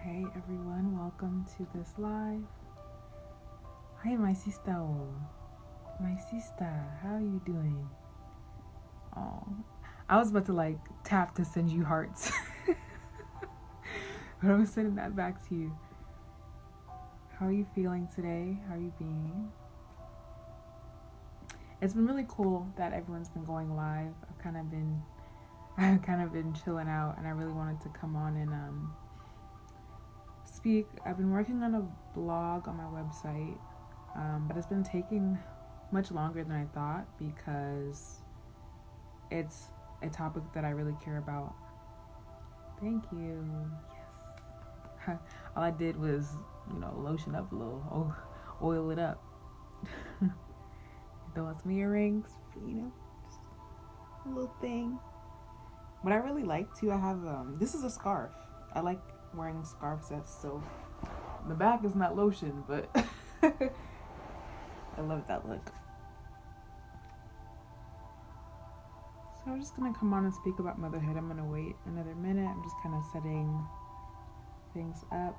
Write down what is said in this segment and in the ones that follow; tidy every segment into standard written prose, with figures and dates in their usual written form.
Hey everyone, welcome to this live. Hi my sister. My sister, how are you doing? Oh, I was about to tap to send you hearts. But I'm sending that back to you. How are you feeling today? How are you being? It's been really cool that everyone's been going live. I've kind of been chilling out, and I really wanted to come on and speak. I've been working on a blog on my website, but it's been taking much longer than I thought because it's a topic that I really care about. Thank you. Yes. All I did was, lotion up a little, oil it up. Throw on some earrings, just a little thing. What I really like too, I have this is a scarf. I like wearing scarf sets, so the back is not lotion, but I love that look. So I'm just gonna come on and speak about motherhood. I'm gonna wait another minute. I'm just kind of setting things up.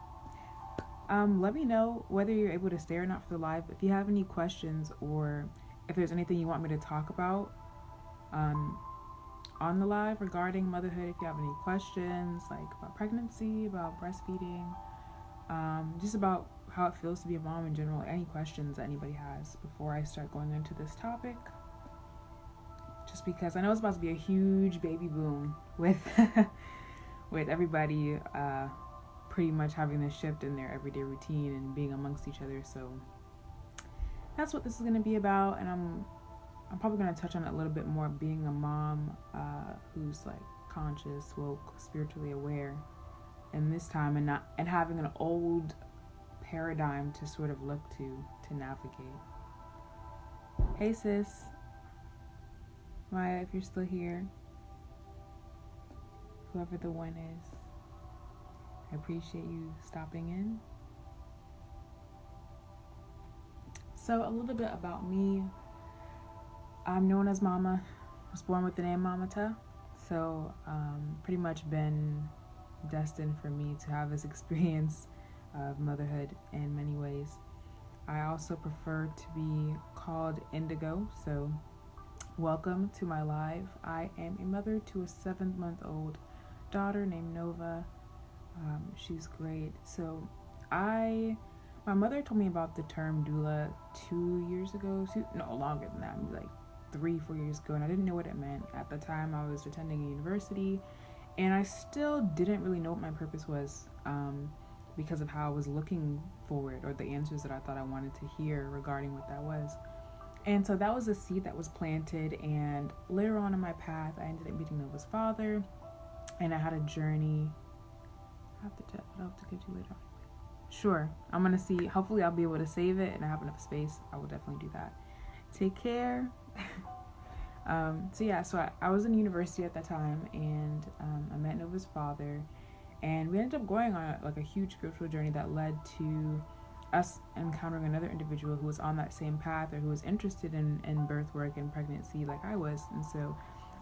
Let me know whether you're able to stay or not for the live. If you have any questions or if there's anything you want me to talk about on the live regarding motherhood, if you have any questions about pregnancy, about breastfeeding, just about how it feels to be a mom in general, any questions that anybody has before I start going into this topic. Just because I know it's about to be a huge baby boom with with everybody pretty much having this shift in their everyday routine and being amongst each other. So that's what this is going to be about, and I'm probably going to touch on it a little bit more, being a mom who's conscious, woke, spiritually aware in this time, and having an old paradigm to sort of look to navigate. Hey sis, Maya, if you're still here, whoever the one is, I appreciate you stopping in. So a little bit about me. I'm known as Mama. I was born with the name Mamata. So pretty much been destined for me to have this experience of motherhood in many ways. I also prefer to be called Indigo. So welcome to my live. I am a mother to a 7-month-old daughter named Nova. She's great. So my mother told me about the term doula 2 years ago. Longer than that, maybe 3-4 years ago, and I didn't know what it meant. At the time, I was attending a university, and I still didn't really know what my purpose was because of how I was looking for it, or the answers that I thought I wanted to hear regarding what that was. And so that was a seed that was planted, and later on in my path, I ended up meeting Nova's father, and I had a journey. I'll have to get you later on. Sure, I'm going to see. Hopefully I'll be able to save it and I have enough space. I will definitely do that. Take care. So I was in university at that time, and I met Nova's father, and we ended up going on a huge spiritual journey that led to us encountering another individual who was on that same path, or who was interested in birth work and pregnancy like I was. And so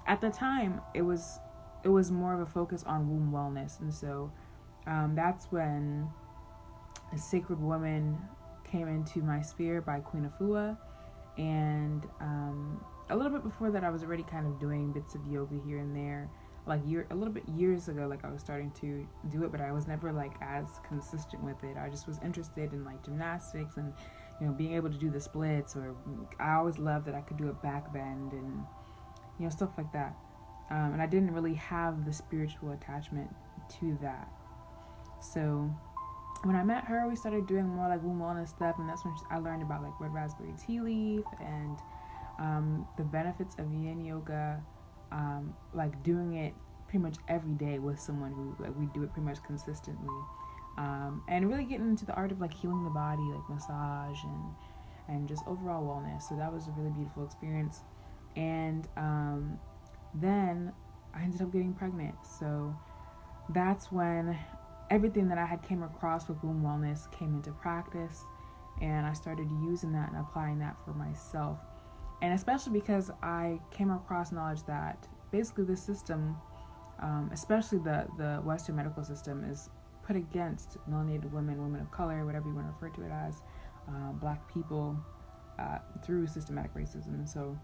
at the time it was more of a focus on womb wellness. And so that's when a sacred woman came into my sphere by Queen Afua, and a little bit before that I was already kind of doing bits of yoga here and there, years ago. I was starting to do it, but I was never as consistent with it. I just was interested in gymnastics and being able to do the splits, or I always loved that I could do a back bend and stuff like that, and I didn't really have the spiritual attachment to that. So when I met her, we started doing more womb wellness stuff, and that's when I learned about red raspberry tea leaf and the benefits of yin yoga, doing it pretty much every day with someone who we do it pretty much consistently, and really getting into the art of healing the body, massage and just overall wellness. So that was a really beautiful experience. And then I ended up getting pregnant. So that's when everything that I had came across with womb wellness came into practice, and I started using that and applying that for myself. And especially because I came across knowledge that basically the system, especially the Western medical system, is put against melanated women, women of color, whatever you want to refer to it as, Black people, through systematic racism. So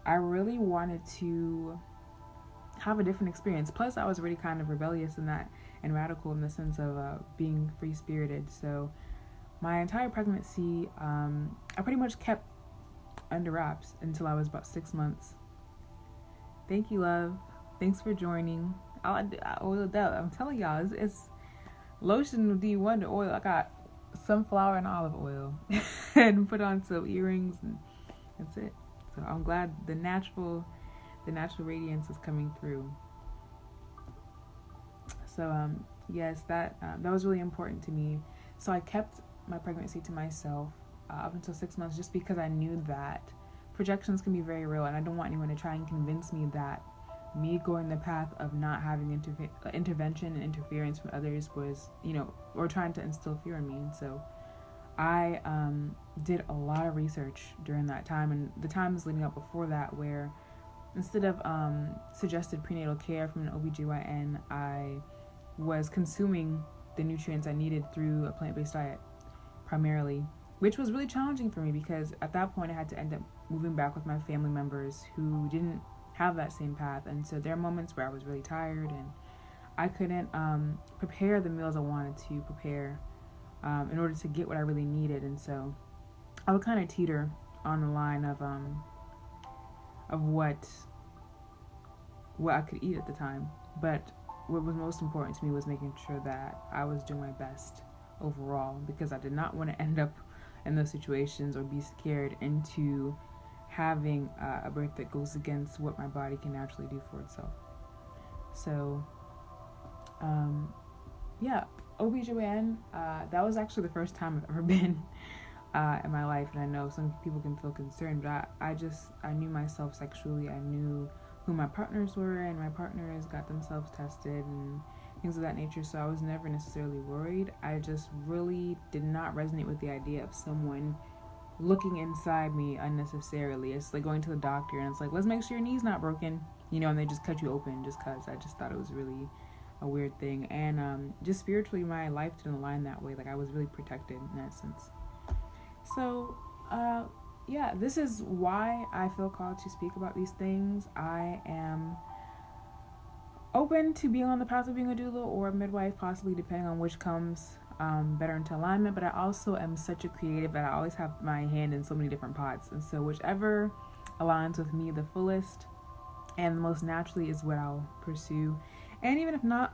I really wanted to have a different experience. Plus, I was really kind of rebellious in that, and radical in the sense of being free-spirited. So my entire pregnancy, I pretty much kept under wraps until I was about 6 months. Thank you, love. Thanks for joining. I oiled up. I'm telling y'all, it's lotion with D1 oil. I got sunflower and olive oil and put on some earrings, and that's it. So I'm glad the natural radiance is coming through. So yes, that was really important to me. So I kept my pregnancy to myself up until 6 months, just because I knew that projections can be very real, and I don't want anyone to try and convince me that me going the path of not having intervention and interference from others was, or trying to instill fear in me. And so I did a lot of research during that time, and the times leading up before that, where instead of suggested prenatal care from an OBGYN, I was consuming the nutrients I needed through a plant-based diet primarily, which was really challenging for me, because at that point I had to end up moving back with my family members who didn't have that same path. And so there are moments where I was really tired and I couldn't prepare the meals I wanted to prepare in order to get what I really needed. And so I would kind of teeter on the line of what I could eat at the time. But what was most important to me was making sure that I was doing my best overall, because I did not want to end up in those situations or be scared into having a birth that goes against what my body can naturally do for itself. So OBGYN, that was actually the first time I've ever been in my life, and I know some people can feel concerned, but I knew myself sexually. I knew who my partners were, and my partners got themselves tested and things of that nature, so I was never necessarily worried. I just really did not resonate with the idea of someone looking inside me unnecessarily. It's like going to the doctor and it's like, let's make sure your knee's not broken, and they just cut you open just because. I just thought it was really a weird thing. And just spiritually, my life didn't align that way. Like, I was really protected in that sense. So this is why I feel called to speak about these things. I am open to being on the path of being a doula or a midwife, possibly, depending on which comes better into alignment. But I also am such a creative that I always have my hand in so many different pots, and so whichever aligns with me the fullest and the most naturally is what I'll pursue. And even if not,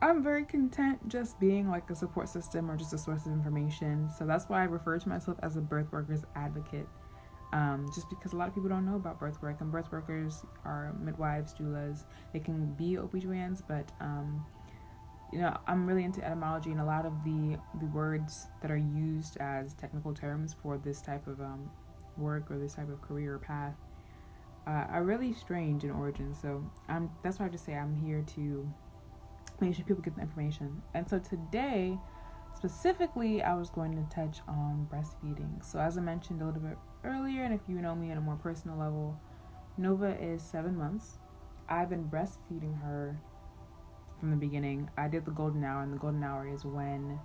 I'm very content just being like a support system or just a source of information. So that's why I refer to myself as a birth workers advocate, just because a lot of people don't know about birth work, and birth workers are midwives, doulas. They can be OBGYNs, but I'm really into etymology, and a lot of the words that are used as technical terms for this type of work or this type of career or path are really strange in origin. So that's why I just say I'm here to make sure people get the information. And so today, specifically, I was going to touch on breastfeeding. So as I mentioned a little bit earlier, and if you know me on a more personal level, Nova is 7 months. I've been breastfeeding her from the beginning. I did the golden hour, and the golden hour is when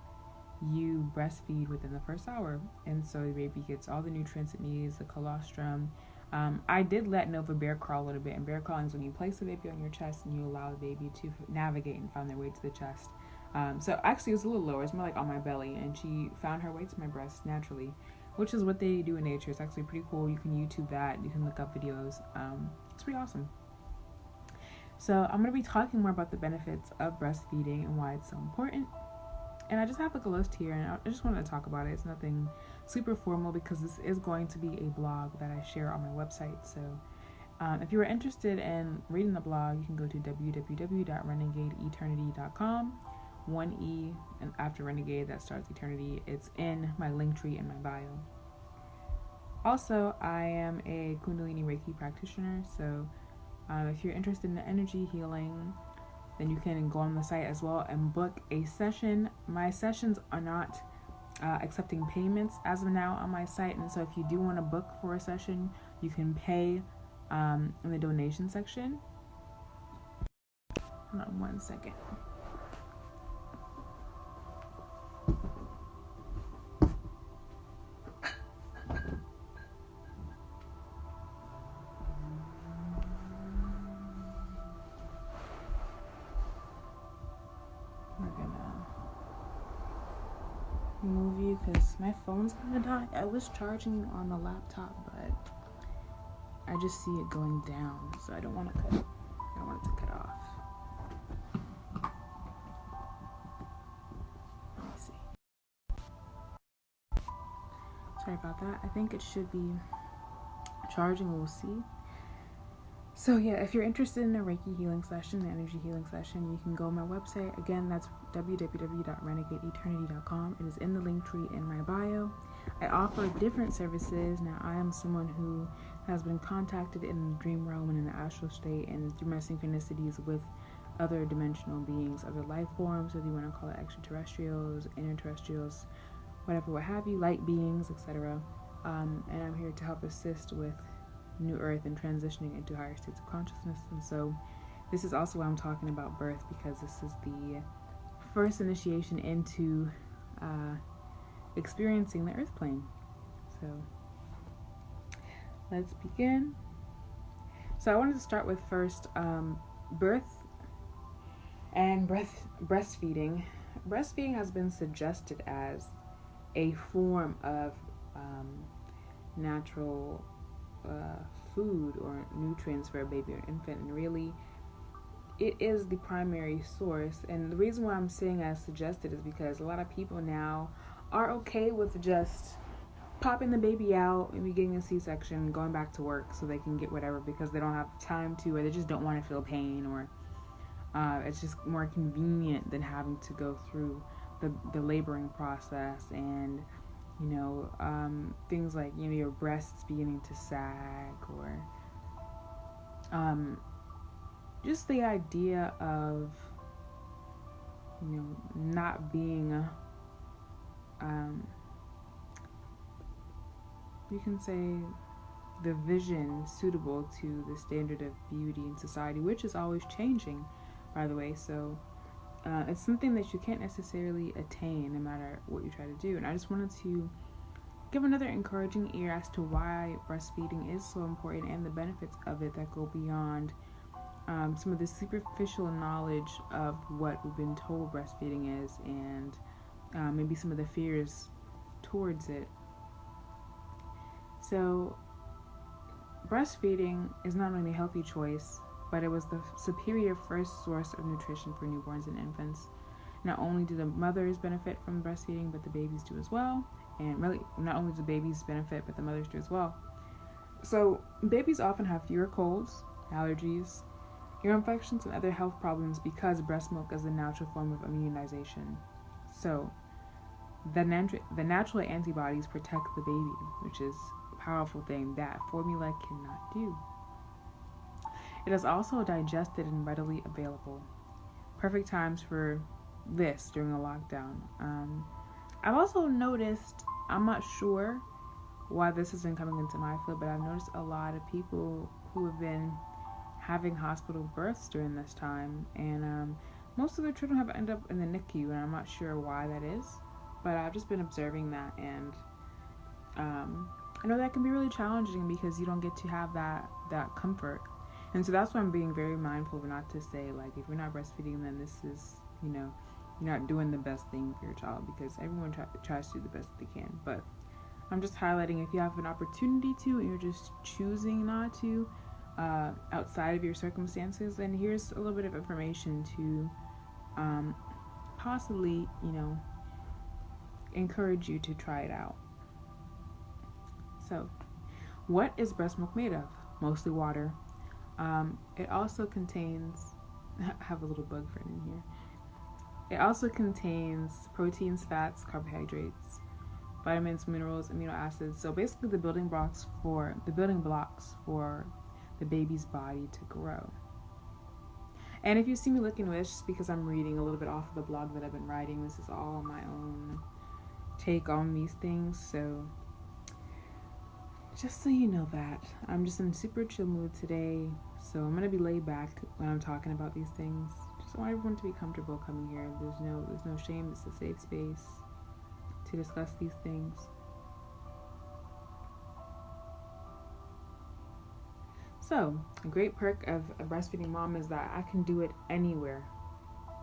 you breastfeed within the first hour, and so the baby gets all the nutrients it needs, the colostrum. I did let Nova bear crawl a little bit, and bear crawling is when you place the baby on your chest and you allow the baby to navigate and find their way to the chest. So actually it was a little lower, it's more like on my belly, and she found her way to my breast naturally, which is what they do in nature. It's actually pretty cool. You can YouTube that, you can look up videos. It's pretty awesome. So I'm going to be talking more about the benefits of breastfeeding and why it's so important. And I just have like a list here, and I just wanted to talk about it. It's nothing super formal because this is going to be a blog that I share on my website. So if you are interested in reading the blog, you can go to www.renegadeeternity.com. 1 E and after renegade, that starts eternity. It's in my link tree in my bio. Also, I am a Kundalini Reiki practitioner, so if you're interested in energy healing, then you can go on the site as well and book a session. My sessions are not accepting payments as of now on my site, and so if you do want to book for a session, you can pay in the donation section. Hold on 1 second. move you because my phone's gonna die. I was charging on the laptop, but I just see it going down, so I don't want it to cut off. Let me see. Sorry about that. I think it should be charging. We'll see. So yeah, if you're interested in a Reiki healing session, an energy healing session, you can go on my website. Again, that's www.renegadeeternity.com. It is in the link tree in my bio. I offer different services. Now, I am someone who has been contacted in the dream realm and in the astral state and through my synchronicities with other dimensional beings, other life forms, whether you want to call it extraterrestrials, interterrestrials, whatever, what have you, light beings, etc. And I'm here to help assist with New Earth and transitioning into higher states of consciousness. And so this is also why I'm talking about birth, because this is the first initiation into experiencing the earth plane. So let's begin. So I wanted to start with first birth and breastfeeding. Breastfeeding has been suggested as a form of natural food or nutrients for a baby or infant, and really it is the primary source. And the reason why I'm saying as suggested is because a lot of people now are okay with just popping the baby out, maybe getting a C-section, going back to work so they can get whatever because they don't have time to, or they just don't want to feel pain, or it's just more convenient than having to go through the laboring process and things like, your breasts beginning to sag, or just the idea of, not being, you can say, the vision suitable to the standard of beauty in society, which is always changing, by the way. So it's something that you can't necessarily attain no matter what you try to do. And I just wanted to give another encouraging ear as to why breastfeeding is so important and the benefits of it that go beyond some of the superficial knowledge of what we've been told breastfeeding is, and maybe some of the fears towards it. So breastfeeding is not only a healthy choice, but it was the superior first source of nutrition for newborns and infants. Not only do the mothers benefit from breastfeeding, but the babies do as well. And really, not only do babies benefit, but the mothers do as well. So babies often have fewer colds, allergies, ear infections, and other health problems because breast milk is a natural form of immunization. So the natural antibodies protect the baby, which is a powerful thing that formula cannot do. It is also digested and readily available. Perfect times for this during a lockdown. I've also noticed, I'm not sure why this has been coming into my field, but I've noticed a lot of people who have been having hospital births during this time, and most of their children have ended up in the NICU, and I'm not sure why that is, but I've just been observing that, and I know that can be really challenging because you don't get to have that comfort. And so that's why I'm being very mindful of not to say, like, if you're not breastfeeding, then this is, you're not doing the best thing for your child, because everyone tries to do the best they can. But I'm just highlighting, if you have an opportunity to and you're just choosing not to, outside of your circumstances, then here's a little bit of information to possibly, encourage you to try it out. So, what is breast milk made of? Mostly water. It also contains, I have a little bug friend in here. It also contains proteins, fats, carbohydrates, vitamins, minerals, amino acids. So basically the building blocks for the baby's body to grow. And if you see me looking at this, just because I'm reading a little bit off of the blog that I've been writing, this is all my own take on these things. So just so you know that, I'm just in super chill mood today. So I'm going to be laid back when I'm talking about these things. Just want everyone to be comfortable coming here. There's no shame. It's a safe space to discuss these things. So, a great perk of a breastfeeding mom is that I can do it anywhere,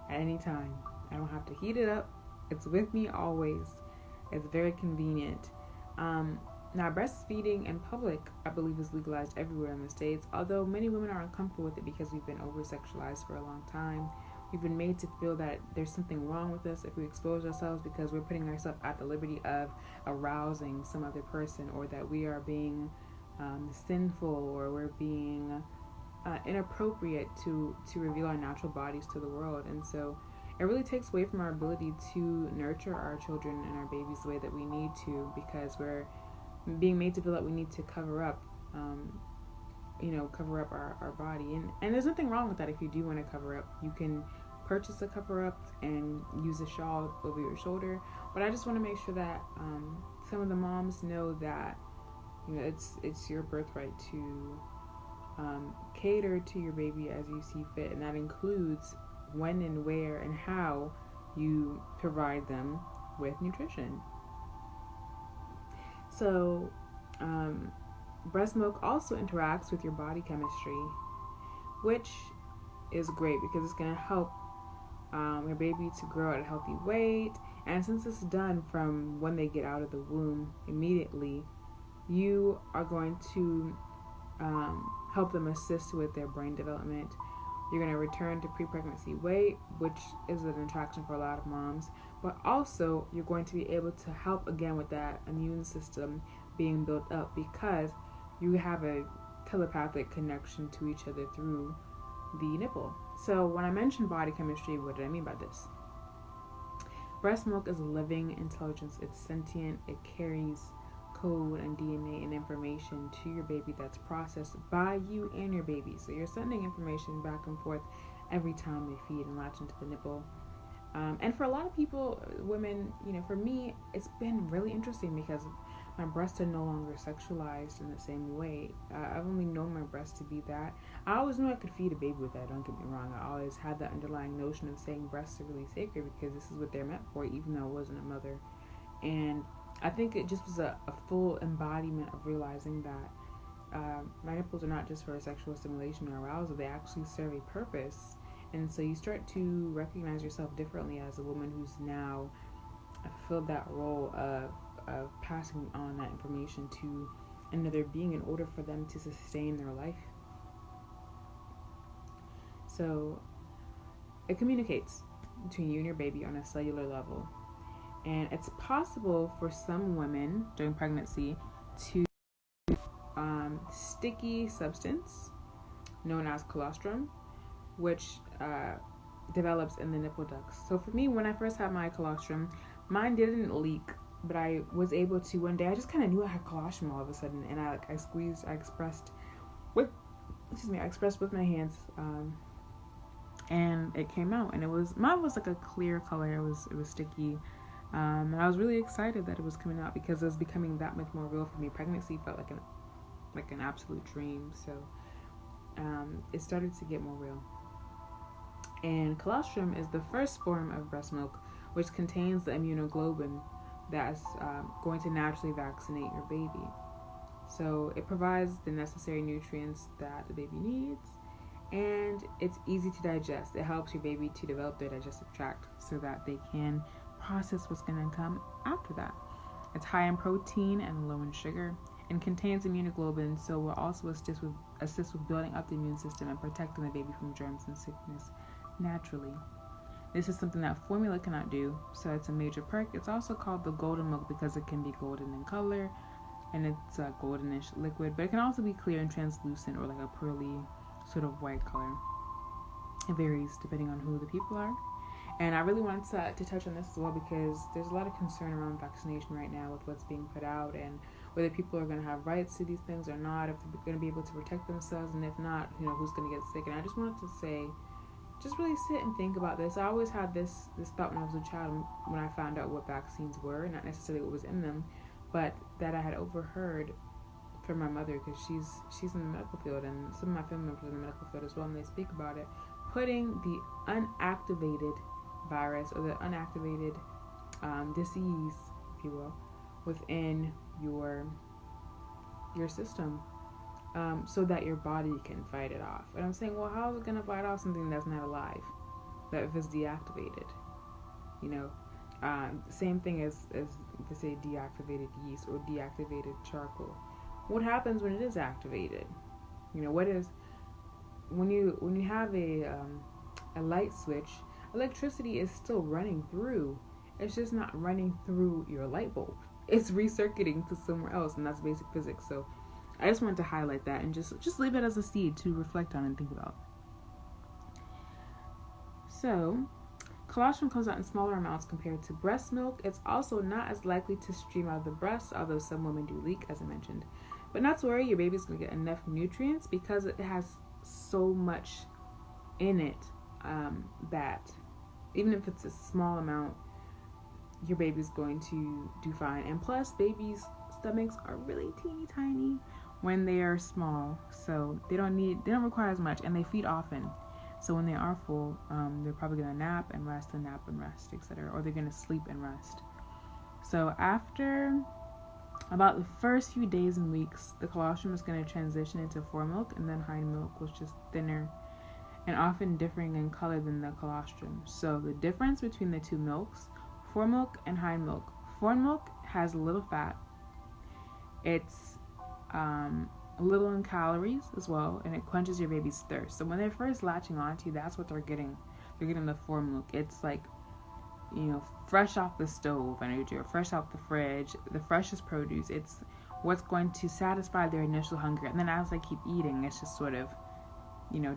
at any time. I don't have to heat it up. It's with me always. It's very convenient. Now, breastfeeding in public, I believe, is legalized everywhere in the States, although many women are uncomfortable with it because we've been over-sexualized for a long time. We've been made to feel that there's something wrong with us if we expose ourselves because we're putting ourselves at the liberty of arousing some other person, or that we are being sinful, or we're being inappropriate to reveal our natural bodies to the world. And so it really takes away from our ability to nurture our children and our babies the way that we need to, because we're being made to feel that we need to cover up our body. And there's nothing wrong with that. If you do want to cover up, you can purchase a cover up and use a shawl over your shoulder. But I just want to make sure that some of the moms know that it's your birthright to cater to your baby as you see fit, and that includes when and where and how you provide them with nutrition. So breast milk also interacts with your body chemistry, which is great because it's going to help your baby to grow at a healthy weight. And since it's done from when they get out of the womb immediately, you are going to help them assist with their brain development. You're going to return to pre-pregnancy weight, which is an attraction for a lot of moms. But also, you're going to be able to help again with that immune system being built up, because you have a telepathic connection to each other through the nipple. So when I mentioned body chemistry, what did I mean by this? Breast milk is a living intelligence. It's sentient. It carries code and DNA and information to your baby that's processed by you and your baby. So you're sending information back and forth every time they feed and latch into the nipple. And for a lot of people, women, for me, it's been really interesting because my breasts are no longer sexualized in the same way. I've only known my breasts to be that. I always knew I could feed a baby with that, don't get me wrong. I always had that underlying notion of saying breasts are really sacred because this is what they're meant for, even though I wasn't a mother. And I think it just was a full embodiment of realizing that my nipples are not just for sexual stimulation or arousal. They actually serve a purpose. And so you start to recognize yourself differently as a woman who's now filled that role of passing on that information to another being in order for them to sustain their life. So it communicates between you and your baby on a cellular level. And it's possible for some women during pregnancy to sticky substance known as colostrum, which develops in the nipple ducts. So for me, when I first had my colostrum, mine didn't leak, but I was able to one day. I just kind of knew I had colostrum all of a sudden, and I expressed with my hands, and it came out, and mine was like a clear color. It was sticky, and I was really excited that it was coming out because it was becoming that much more real for me. Pregnancy felt like an absolute dream. So it started to get more real. And colostrum is the first form of breast milk, which contains the immunoglobulin that's going to naturally vaccinate your baby. So it provides the necessary nutrients that the baby needs, and it's easy to digest. It helps your baby to develop their digestive tract so that they can process what's going to come after that. It's high in protein and low in sugar, and contains immunoglobulin, so will also assist with building up the immune system and protecting the baby from germs and sickness naturally. This is something that formula cannot do, so it's a major perk. It's also called the golden milk because it can be golden in color, and it's a goldenish liquid, but it can also be clear and translucent, or like a pearly sort of white color. It varies depending on who the people are. And I really wanted to touch on this as well because there's a lot of concern around vaccination right now with what's being put out and whether people are going to have rights to these things or not, if they're going to be able to protect themselves, and if not, who's going to get sick. And I just wanted to say, just really sit and think about this. I always had this thought when I was a child, when I found out what vaccines were, not necessarily what was in them, but that I had overheard from my mother, because she's in the medical field, and some of my family members are in the medical field as well, and they speak about it, putting the unactivated virus or the unactivated disease, if you will, within your system, so that your body can fight it off. And I'm saying, well, how is it going to fight off something that's not alive, that if it's deactivated? Same thing as they say deactivated yeast or deactivated charcoal. What happens when it is activated? What is when you have a light switch? Electricity is still running through. It's just not running through your light bulb. It's recirculating to somewhere else, and that's basic physics. So I just wanted to highlight that and just leave it as a seed to reflect on and think about. So, colostrum comes out in smaller amounts compared to breast milk. It's also not as likely to stream out of the breast, although some women do leak, as I mentioned. But not to worry, your baby's going to get enough nutrients because it has so much in it that even if it's a small amount, your baby's going to do fine. And plus, babies' stomachs are really teeny tiny when they are small, so they don't require as much, and they feed often. So when they are full, they're probably going to nap and rest, etc., or they're going to sleep and rest. So after about the first few days and weeks, the colostrum is going to transition into foremilk, and then hind milk, which is thinner and often differing in color than the colostrum. So the difference between the two milks, foremilk and hind milk. Foremilk has little fat. It's little in calories as well, and it quenches your baby's thirst. So when they're first latching onto you, that's what they're getting. They're getting the foremilk. It's like, fresh off the stove, or fresh off the fridge, the freshest produce. It's what's going to satisfy their initial hunger, and then as they keep eating, it's just sort of,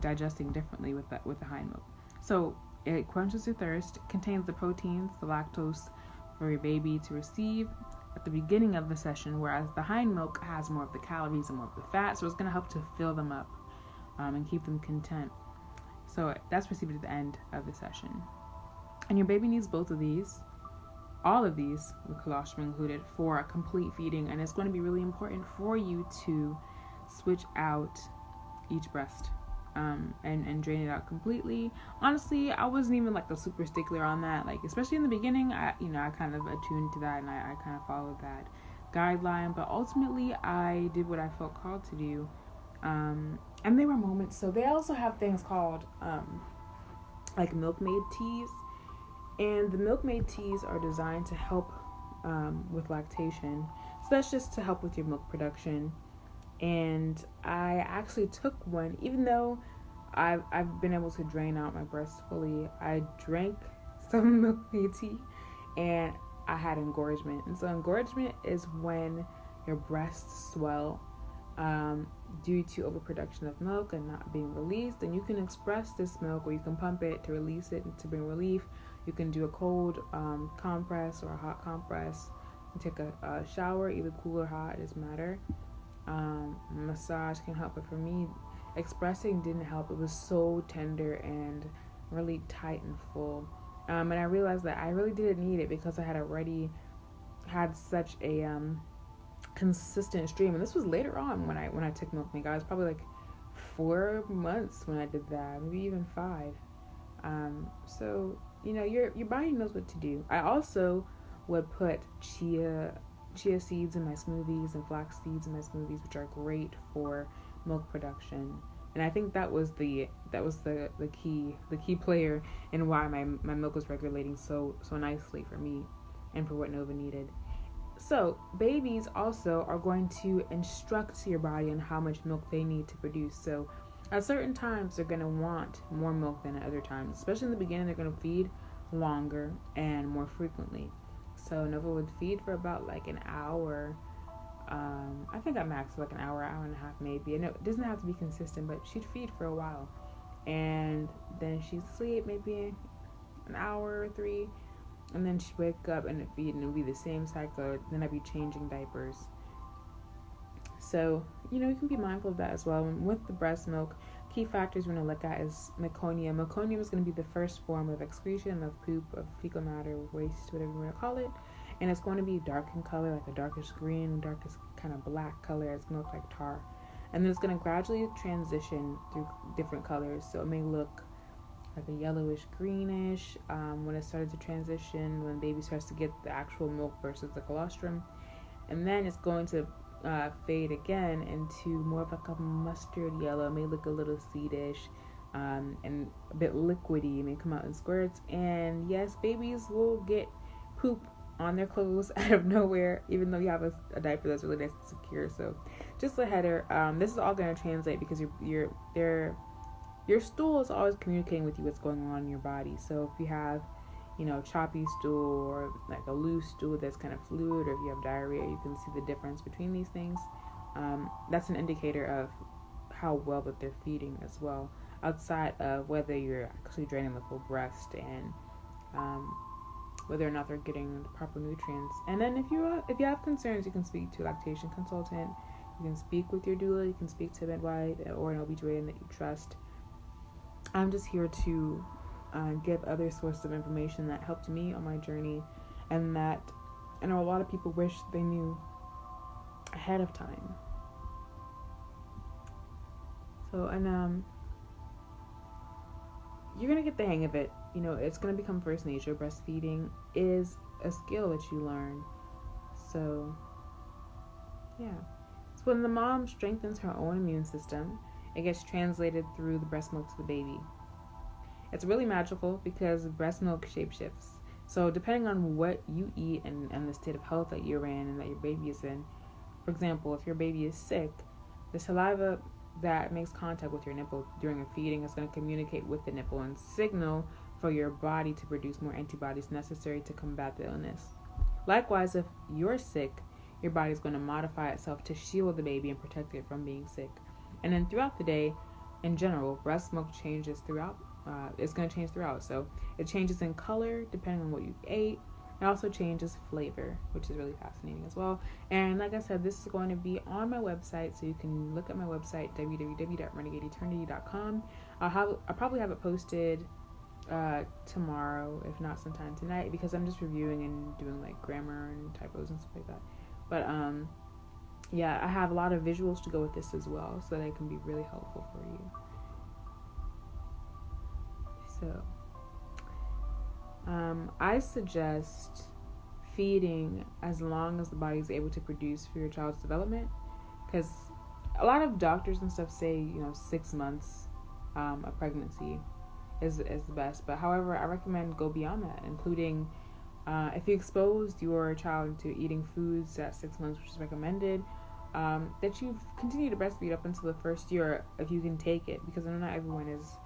digesting differently with the hind milk. So it quenches your thirst, contains the proteins, the lactose for your baby to receive at the beginning of the session, whereas the hind milk has more of the calories and more of the fat, so it's going to help to fill them up and keep them content. So that's received at the end of the session. And your baby needs both of these, all of these, with colostrum included, for a complete feeding, and it's going to be really important for you to switch out each breast and drain it out completely. Honestly, I wasn't even like the super stickler on that, especially in the beginning. I kind of attuned to that, and I kind of followed that guideline, but ultimately I did what I felt called to do, and there were moments. So they also have things called milkmaid teas, and the milkmaid teas are designed to help with lactation. So that's just to help with your milk production. And I actually took one, even though I've been able to drain out my breast fully. I drank some milkmaid tea, and I had engorgement. And so engorgement is when your breasts swell due to overproduction of milk and not being released. And you can express this milk, or you can pump it to release it and to bring relief. You can do a cold compress or a hot compress. You take a shower, either cool or hot, it doesn't matter. Massage can help, but for me, expressing didn't help. It was so tender and really tight and full, and I realized that I really didn't need it because I had already had such a consistent stream. And this was later on when I took milk. I was probably 4 months when I did that, maybe even 5. So your body knows what to do. I also would put chia seeds in my smoothies and flax seeds in my smoothies, which are great for milk production. And I think that was the key player in why my milk was regulating so nicely for me and for what Nova needed. So babies also are going to instruct your body on how much milk they need to produce. So at certain times they're going to want more milk than at other times. Especially in the beginning, they're going to feed longer and more frequently. So Nova would feed for about an hour. I think I maxed an hour and a half maybe. And it doesn't have to be consistent, but she'd feed for a while. And then she'd sleep maybe an hour or 3. And then she'd wake up and feed, and it would be the same cycle. Then I'd be changing diapers. So, you can be mindful of that as well. And with the breast milk, key factors we're going to look at is meconium. Meconium is going to be the first form of excretion of poop, of fecal matter, waste, whatever you want to call it. And it's going to be dark in color, like a darkish green, darkest kind of black color. It's going to look like tar. And then it's going to gradually transition through different colors. So it may look like a yellowish greenish when it started to transition, when baby starts to get the actual milk versus the colostrum. And then it's going to fade again into more of a mustard yellow. It may look a little seedish and a bit liquidy. It may come out in squirts. And yes, babies will get poop on their clothes out of nowhere, even though you have a diaper that's really nice and secure. So just a header. This is all going to translate because your stool is always communicating with you what's going on in your body. So if you have, choppy stool or like a loose stool that's kind of fluid, or if you have diarrhea, you can see the difference between these things. That's an indicator of how well that they're feeding as well, outside of whether you're actually draining the full breast and whether or not they're getting the proper nutrients. And then if you have concerns, you can speak to a lactation consultant, you can speak with your doula, you can speak to a midwife or an OB/GYN that you trust. I'm just here to give other sources of information that helped me on my journey, and that I know a lot of people wish they knew ahead of time. So, and you're going to get the hang of it. It's going to become first nature. Breastfeeding is a skill that you learn. So, yeah. So when the mom strengthens her own immune system, it gets translated through the breast milk to the baby. It's really magical because breast milk shapeshifts. So depending on what you eat and the state of health that you're in and that your baby is in, for example, if your baby is sick, the saliva that makes contact with your nipple during a feeding is going to communicate with the nipple and signal for your body to produce more antibodies necessary to combat the illness. Likewise, if you're sick, your body is going to modify itself to shield the baby and protect it from being sick. And then throughout the day, in general, breast milk changes throughout. It's going to change throughout. So it changes in color depending on what you ate. It also changes flavor, which is really fascinating as well. And like I said, this is going to be on my website, so you can look at my website, www.renegadeeternity.com. I'll probably have it posted tomorrow, if not sometime tonight, because I'm just reviewing and doing like grammar and typos and stuff like that. But yeah, I have a lot of visuals to go with this as well, so that it can be really helpful for you. So I suggest feeding as long as the body is able to produce for your child's development, because a lot of doctors and stuff say 6 months of pregnancy is the best. But however, I recommend go beyond that, including if you exposed your child to eating foods at 6 months, which is recommended, that you continue to breastfeed up until the first year if you can take it, because I know not everyone is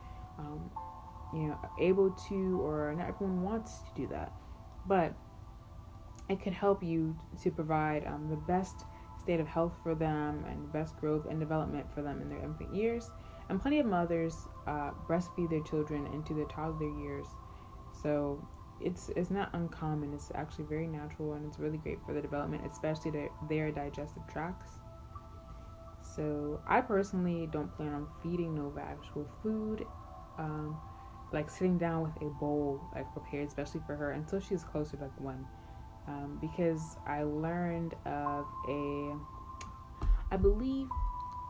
able to, or not everyone wants to do that, but it could help you to provide the best state of health for them and best growth and development for them in their infant years. And plenty of mothers breastfeed their children into their toddler years, so it's not uncommon. It's actually very natural, and it's really great for the development, especially their digestive tracts. So I personally don't plan on feeding Nova actual food, like sitting down with a bowl like prepared especially for her until she's closer to like 1, because I learned of I believe,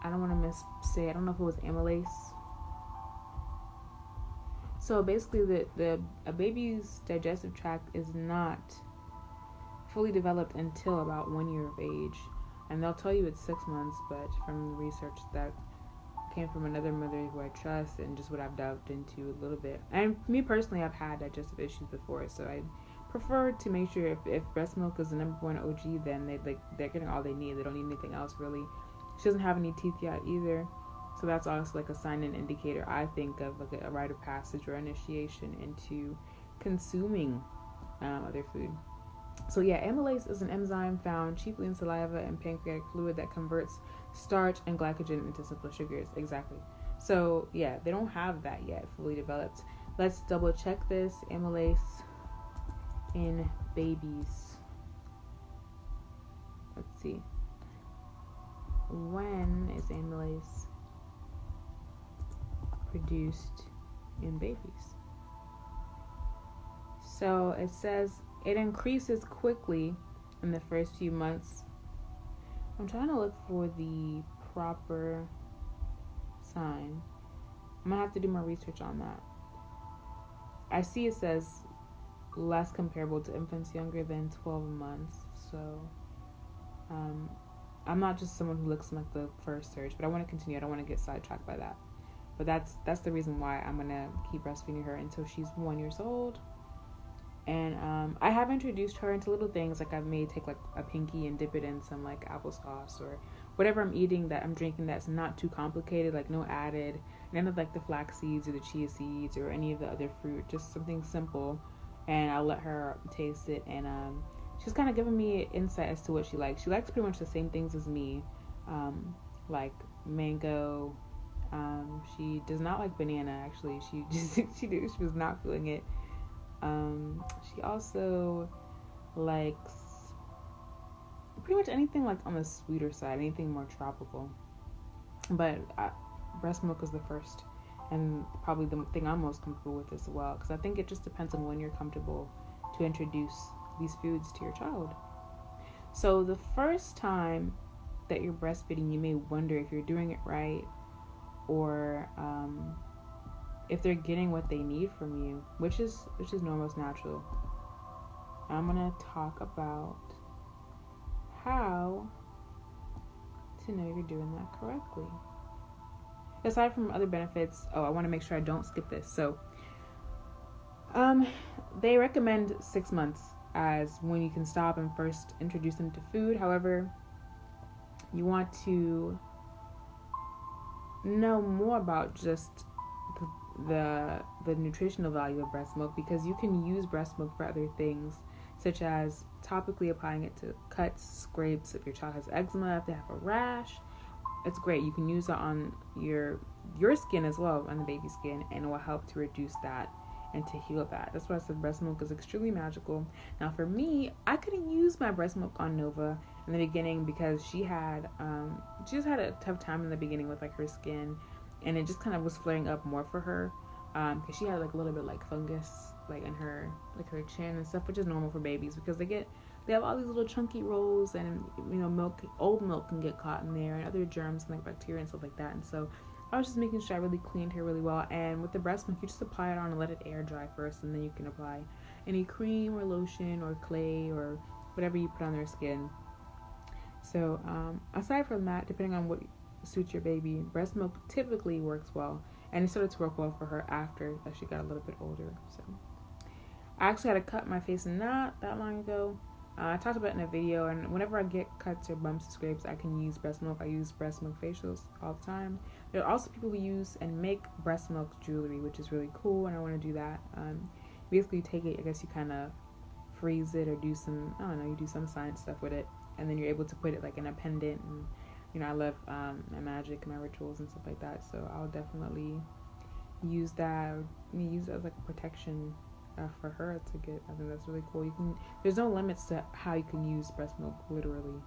I don't want to missay, I don't know if it was amylase. So basically a baby's digestive tract is not fully developed until about 1 year of age, and they'll tell you it's 6 months, but from research that came from another mother who I trust and just what I've delved into a little bit. And me personally, I've had digestive issues before, so I prefer to make sure if breast milk is the number one OG, then they're getting all they need. They don't need anything else really. She doesn't have any teeth yet either, so that's also like a sign and indicator, I think, of like a rite of passage or initiation into consuming other food. So yeah, amylase is an enzyme found chiefly in saliva and pancreatic fluid that converts starch and glycogen into simple sugars. Exactly. So yeah, they don't have that yet fully developed. Let's double check this. Amylase in babies. Let's see. When is amylase produced in babies? So it says it increases quickly in the first few months. I'm trying to look for the proper sign. I'm gonna have to do more research on that. I see it says less comparable to infants younger than 12 months. So I'm not just someone who looks like the first search, but I want to continue. I don't want to get sidetracked by that. But that's the reason why I'm gonna keep breastfeeding her until she's 1 year old. And I have introduced her into little things, like I've made take like a pinky and dip it in some like applesauce or whatever I'm eating that I'm drinking that's not too complicated, like no added, none of like the flax seeds or the chia seeds or any of the other fruit, just something simple. And I'll let her taste it, and she's kind of giving me insight as to what she likes. She likes pretty much the same things as me, like mango. She does not like banana, actually. She was not feeling it. She also likes pretty much anything like on the sweeter side, anything more tropical. But breast milk is the first, and probably the thing I'm most comfortable with as well, because I think it just depends on when you're comfortable to introduce these foods to your child. So the first time that you're breastfeeding, you may wonder if you're doing it right, or if they're getting what they need from you, which is normal, it's natural. I'm gonna talk about how to know you're doing that correctly. Aside from other benefits, I want to make sure I don't skip this. So, they recommend 6 months as when you can stop and first introduce them to food. However, you want to know more about just the nutritional value of breast milk, because you can use breast milk for other things, such as topically applying it to cuts, scrapes. If your child has eczema, if they have a rash, it's great. You can use it on your skin as well, on the baby's skin, and it will help to reduce that and to heal that. That's why I said breast milk is extremely magical. Now for me, I couldn't use my breast milk on Nova in the beginning because she just had a tough time in the beginning with like her skin, and it just kind of was flaring up more for her, because she had like a little bit like fungus like in her chin and stuff, which is normal for babies because they have all these little chunky rolls, and old milk can get caught in there, and other germs and like bacteria and stuff like that. And so I was just making sure I really cleaned her really well. And with the breast milk, you just apply it on and let it air dry first, and then you can apply any cream or lotion or clay or whatever you put on their skin. So aside from that, depending on what suits your baby, breast milk typically works well, and it started to work well for her after that she got a little bit older. So I actually had to cut my face not that long ago. I talked about it in a video, and whenever I get cuts or bumps or scrapes, I can use breast milk. I use breast milk facials all the time. There are also people who use and make breast milk jewelry, which is really cool, and I want to do that. Basically, you take it, I guess you kind of freeze it or do some, you do some science stuff with it, and then you're able to put it like in a pendant. And I love my magic, my rituals and stuff like that, so I'll definitely use that, or use it as like a protection for her to get. I think that's really cool. There's no limits to how you can use breast milk, literally.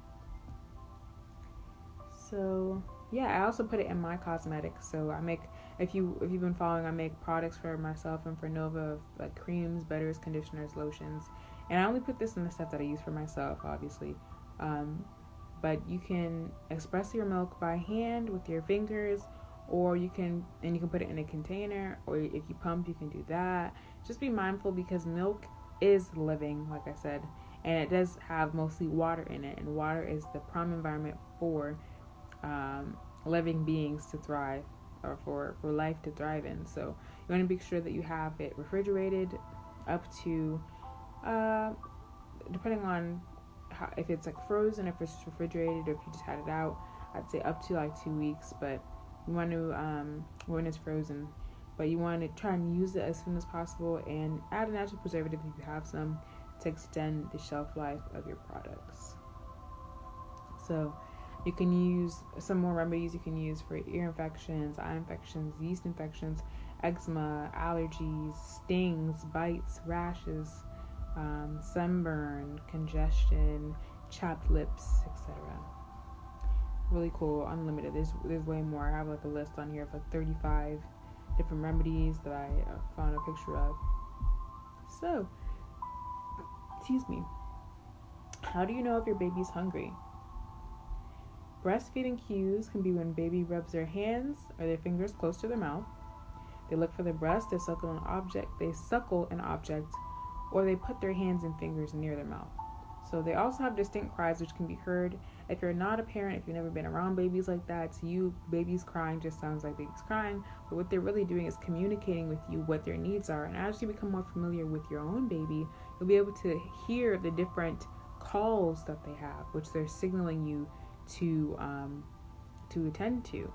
So yeah, I also put it in my cosmetics. So I make, if you've been following, I make products for myself and for Nova, like creams, butters, conditioners, lotions, and I only put this in the stuff that I use for myself, obviously. But you can espresso your milk by hand with your fingers, or you can put it in a container, or if you pump, you can do that. Just be mindful, because milk is living, like I said, and it does have mostly water in it, and water is the prime environment for living beings to thrive, or for life to thrive in. So you want to make sure that you have it refrigerated up to, depending on if it's like frozen, if it's just refrigerated, or if you just had it out, I'd say up to like 2 weeks. But you want to, when it's frozen, but you want to try and use it as soon as possible, and add a natural preservative if you have some, to extend the shelf life of your products. So you can use some more remedies you can use for ear infections, eye infections, yeast infections, eczema, allergies, stings, bites, rashes, sunburn, congestion, chapped lips, etc. Really cool, unlimited. There's way more. I have like a list on here of like 35 different remedies that I found a picture of. So, excuse me. How do you know if your baby's hungry? Breastfeeding cues can be when baby rubs their hands or their fingers close to their mouth. They look for the breast, they suckle an object, or they put their hands and fingers near their mouth. So they also have distinct cries, which can be heard. If you're not a parent, if you've never been around babies like that, to you, babies crying just sounds like babies crying. But what they're really doing is communicating with you what their needs are. And as you become more familiar with your own baby, You'll be able to hear the different calls that they have, which they're signaling you to attend to.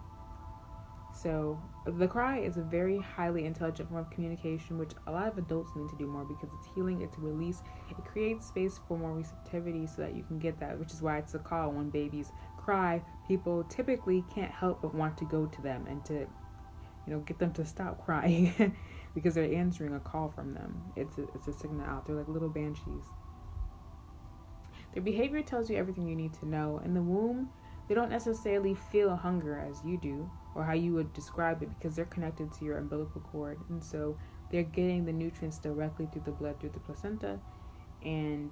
So the cry is a very highly intelligent form of communication, which a lot of adults need to do more, because it's healing, it's a release, it creates space for more receptivity so that you can get that, which is why it's a call. When babies cry, people typically can't help but want to go to them and to, get them to stop crying because they're answering a call from them. It's a signal out. They're like little banshees. Their behavior tells you everything you need to know. In the womb, they don't necessarily feel hunger as you do, or how you would describe it, because they're connected to your umbilical cord, and so they're getting the nutrients directly through the blood, through the placenta, and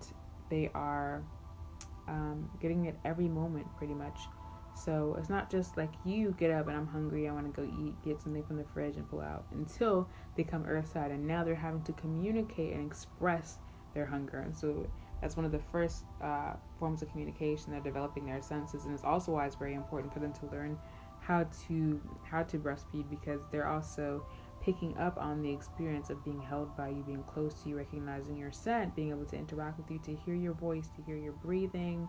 they are getting it every moment pretty much. So it's not just like you get up and I'm hungry, I want to go eat, get something from the fridge and pull out, until they come earthside, and now they're having to communicate and express their hunger. And so that's one of the first forms of communication. They're developing their senses, and it's also why it's very important for them to learn how to breastfeed, because they're also picking up on the experience of being held by you, being close to you, recognizing your scent, being able to interact with you, to hear your voice, to hear your breathing,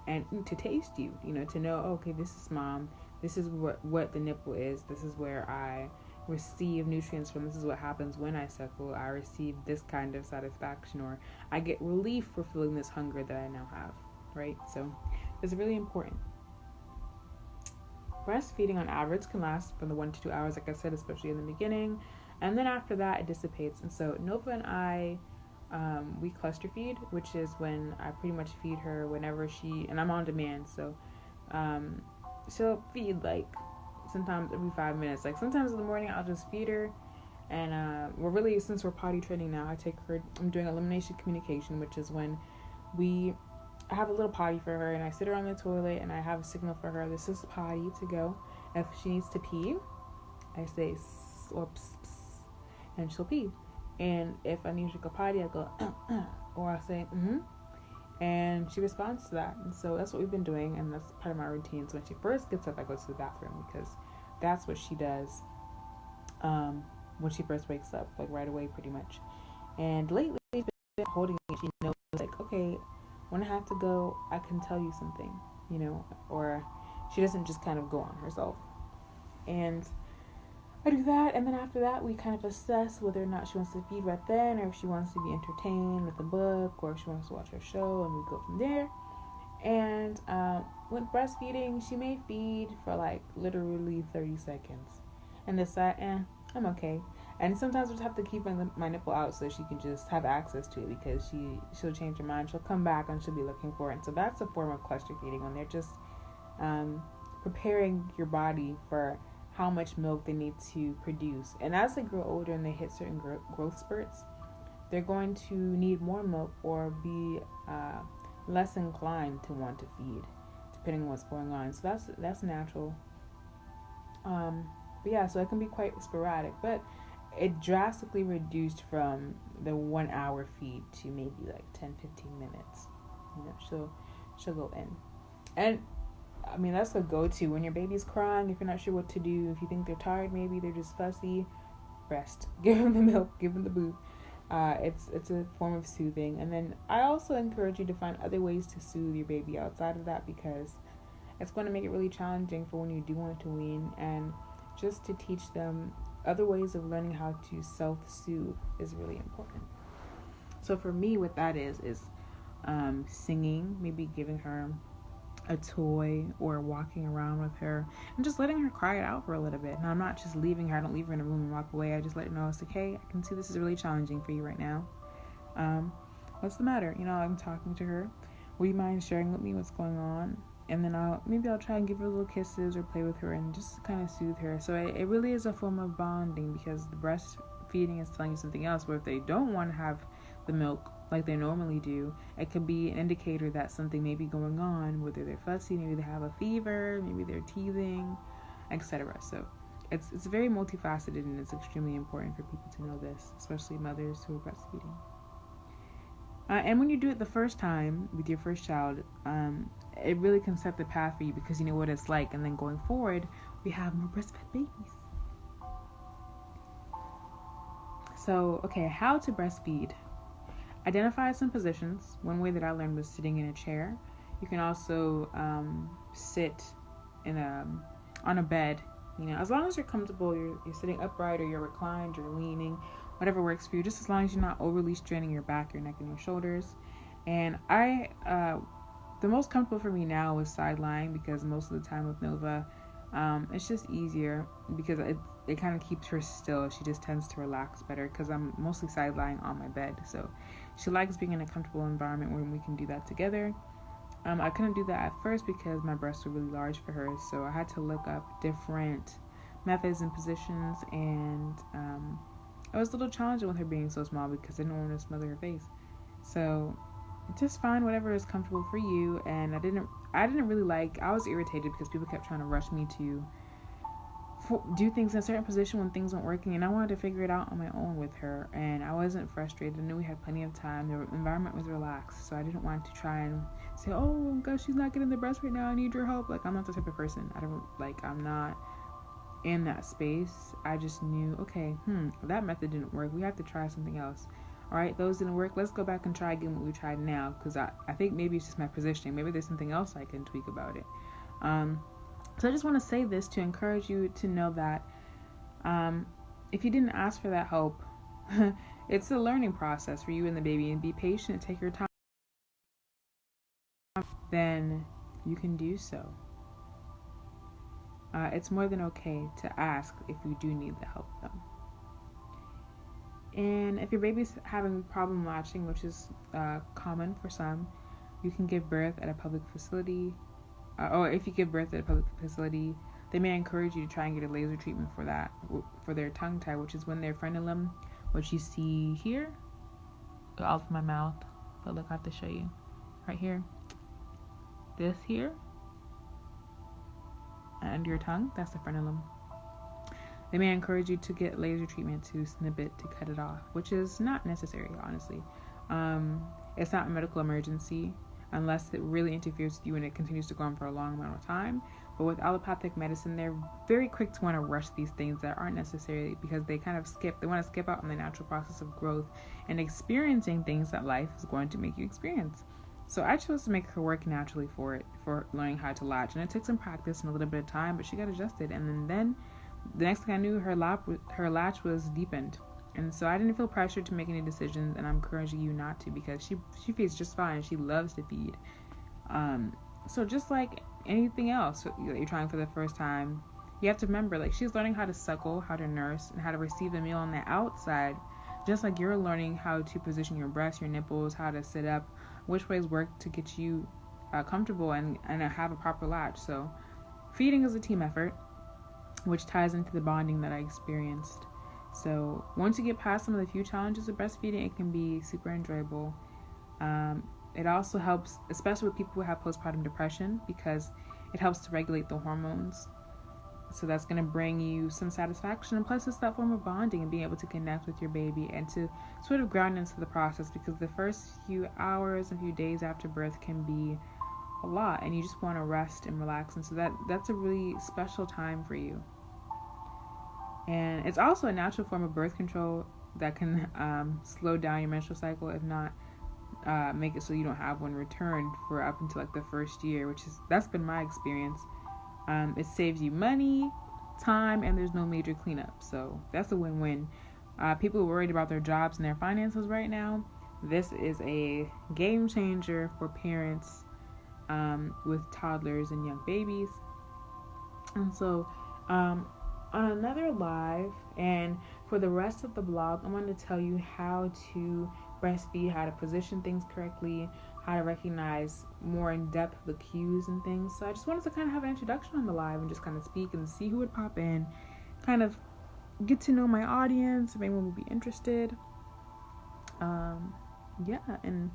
and to taste you, to know, okay, this is mom, this is what the nipple is, this is where I receive nutrients from, this is what happens when I suckle, I receive this kind of satisfaction, or I get relief for feeling this hunger that I now have, right? So it's really important. Breastfeeding on average can last from the 1 to 2 hours, like I said, especially in the beginning, and then after that it dissipates. And so Nova and I, we cluster feed, which is when I pretty much feed her whenever and I'm on demand, so she'll feed like sometimes every 5 minutes. Like sometimes in the morning I'll just feed her, and since we're potty training now, I'm doing elimination communication, which is when I have a little potty for her, and I sit her on the toilet, and I have a signal for her, this is potty to go. If she needs to pee, I say or pss, pss, and she'll pee. And if I need to go potty, I go or I say and she responds to that. And so that's what we've been doing, and that's part of my routine. So when she first gets up, I go to the bathroom, because that's what she does when she first wakes up, like right away pretty much. And lately she's been holding me. She knows, like, okay, when I have to go, I can tell you something, or she doesn't just kind of go on herself. And I do that, and then after that, we kind of assess whether or not she wants to feed right then, or if she wants to be entertained with a book, or if she wants to watch her show, and we go from there. And with breastfeeding, she may feed for like literally 30 seconds, and decide, I'm okay. And sometimes we just have to keep my nipple out so she can just have access to it, because she'll change her mind, she'll come back, and she'll be looking for it. And so that's a form of cluster feeding, when they're just preparing your body for how much milk they need to produce. And as they grow older and they hit certain growth spurts, they're going to need more milk or be less inclined to want to feed, depending on what's going on. So that's natural. But yeah, so it can be quite sporadic, but it drastically reduced from the 1 hour feed to maybe like 10-15 minutes. She'll go in. And I mean, that's the go-to when your baby's crying. If you're not sure what to do, if you think they're tired, maybe they're just fussy, breast. Give them the milk, give them the boob. It's a form of soothing. And then I also encourage you to find other ways to soothe your baby outside of that, because it's going to make it really challenging for when you do want to wean, and just to teach them other ways of learning how to self-soothe is really important. So for me, what that is singing, maybe giving her a toy or walking around with her and just letting her cry it out for a little bit. Now, I'm not just leaving her. I don't leave her in a room and walk away. I just let her know it's okay. I can see this is really challenging for you right now. What's the matter? I'm talking to her. Would you mind sharing with me what's going on? And then I'll try and give her little kisses or play with her and just kind of soothe her. So it really is a form of bonding, because the breastfeeding is telling you something else. Where if they don't want to have the milk like they normally do, it could be an indicator that something may be going on, whether they're fussy, maybe they have a fever, maybe they're teething, etc. So it's very multifaceted, and it's extremely important for people to know this, especially mothers who are breastfeeding. And when you do it the first time with your first child, it really can set the path for you, because you know what it's like. And then going forward, we have more breastfed babies. So, okay, how to breastfeed. identify some positions. One way that I learned was sitting in a chair. You can also sit on a bed. As long as you're comfortable, you're sitting upright or you're reclined, you're leaning, whatever works for you. Just as long as you're not overly straining your back, your neck, and your shoulders. And the most comfortable for me now is side lying, because most of the time with Nova, it's just easier because it kind of keeps her still. She just tends to relax better because I'm mostly side lying on my bed. So she likes being in a comfortable environment where we can do that together. I couldn't do that at first because my breasts were really large for her, so I had to look up different methods and positions, and it was a little challenging with her being so small because I didn't want to smother her face. So just find whatever is comfortable for you. And I didn't really I was irritated because people kept trying to rush me to do things in a certain position when things weren't working, and I wanted to figure it out on my own with her, and I wasn't frustrated. I knew we had plenty of time. The environment was relaxed, so I didn't want to try and say, oh gosh, she's not getting the breast right now, I need your help. I'm not the type of person. I'm not in that space. I just knew, okay, that method didn't work, we have to try something else. All right, those didn't work, let's go back and try again what we tried now, because I think maybe it's just my positioning, maybe there's something else I can tweak about it. So I just want to say this to encourage you to know that if you didn't ask for that help, it's a learning process for you and the baby, and be patient, take your time, then you can do so. It's more than okay to ask if you do need the help, though. And if your baby's having problem latching, which is common for some, you can give birth at a public facility. Or if you give birth at a public facility, they may encourage you to try and get a laser treatment for that, for their tongue tie, which is when their frenulum, which you see here, out of my mouth, but look, I have to show you, right here, this here, and your tongue, that's the frenulum. They may encourage you to get laser treatment to snip it, to cut it off, which is not necessary, honestly. It's not a medical emergency, unless it really interferes with you and it continues to go on for a long amount of time. But with allopathic medicine, they're very quick to want to rush these things that aren't necessary, because they want to skip out on the natural process of growth and experiencing things that life is going to make you experience. So I chose to make her work naturally for learning how to latch. And it took some practice and a little bit of time, but she got adjusted. And then the next thing I knew, her latch was deepened. And so I didn't feel pressured to make any decisions, and I'm encouraging you not to, because she feeds just fine. She loves to feed. So just like anything else that you're trying for the first time, you have to remember, she's learning how to suckle, how to nurse, and how to receive the meal on the outside, just like you're learning how to position your breasts, your nipples, how to sit up, which ways work to get you comfortable and have a proper latch. So feeding is a team effort, which ties into the bonding that I experienced. So once you get past some of the few challenges of breastfeeding, it can be super enjoyable. It also helps, especially with people who have postpartum depression, because it helps to regulate the hormones. So that's going to bring you some satisfaction. And plus, it's that form of bonding and being able to connect with your baby and to sort of ground into the process, because the first few hours and few days after birth can be a lot, and you just want to rest and relax. And so that's a really special time for you. And it's also a natural form of birth control that can slow down your menstrual cycle, if not make it so you don't have one returned for up until the first year, that's been my experience. It saves you money, time, and there's no major cleanup. So that's a win-win. People are worried about their jobs and their finances right now. This is a game changer for parents with toddlers and young babies. And so on another live, and for the rest of the blog, I'm going to tell you how to breastfeed, how to position things correctly, how to recognize more in depth the cues and things. So I just wanted to kind of have an introduction on the live and just kind of speak and see who would pop in, kind of get to know my audience, if anyone would be interested. And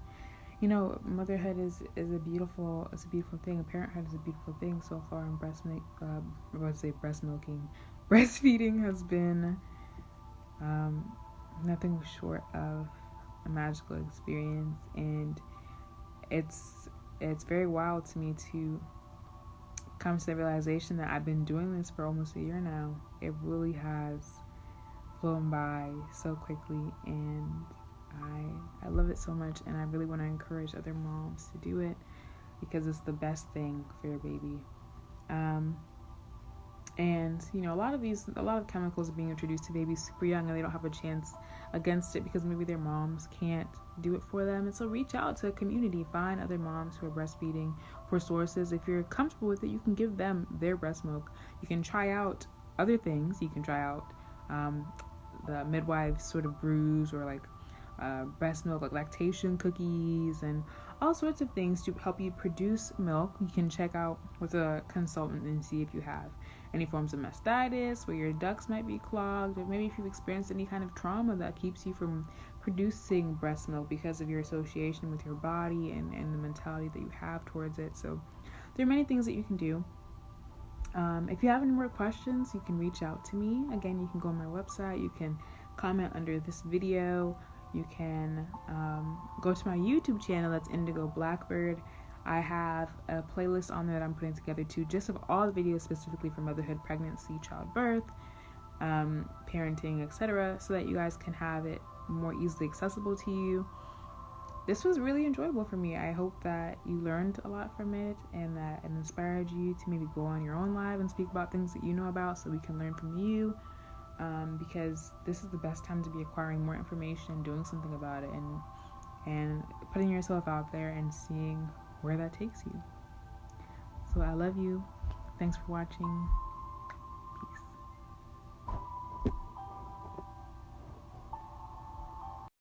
motherhood is a beautiful thing. Parenthood is a beautiful thing so far. And breastfeeding has been nothing short of a magical experience, and it's very wild to me to come to the realization that I've been doing this for almost a year now. It really has flown by so quickly, and I love it so much, and I really want to encourage other moms to do it because it's the best thing for your baby. And a lot of chemicals are being introduced to babies super young, and they don't have a chance against it because maybe their moms can't do it for them. And so reach out to a community, find other moms who are breastfeeding for sources. If you're comfortable with it, you can give them their breast milk. You can try out other things. You can try out the midwives sort of brews, or like breast milk, like lactation cookies, and all sorts of things to help you produce milk. You can check out with a consultant and see if you have any forms of mastitis, where your ducts might be clogged, or maybe if you've experienced any kind of trauma that keeps you from producing breast milk because of your association with your body and the mentality that you have towards it. So there are many things that you can do. If you have any more questions, you can reach out to me. Again, you can go on my website, you can comment under this video, you can go to my YouTube channel, that's Indigo Blackbird. I have a playlist on there that I'm putting together too, just of all the videos specifically for motherhood, pregnancy, childbirth, parenting, etc., so that you guys can have it more easily accessible to you. This was really enjoyable for me. I hope that you learned a lot from it, and that it inspired you to maybe go on your own live and speak about things that you know about, so we can learn from you, because this is the best time to be acquiring more information, doing something about it, and putting yourself out there and seeing where that takes you. So I love you. Thanks for watching.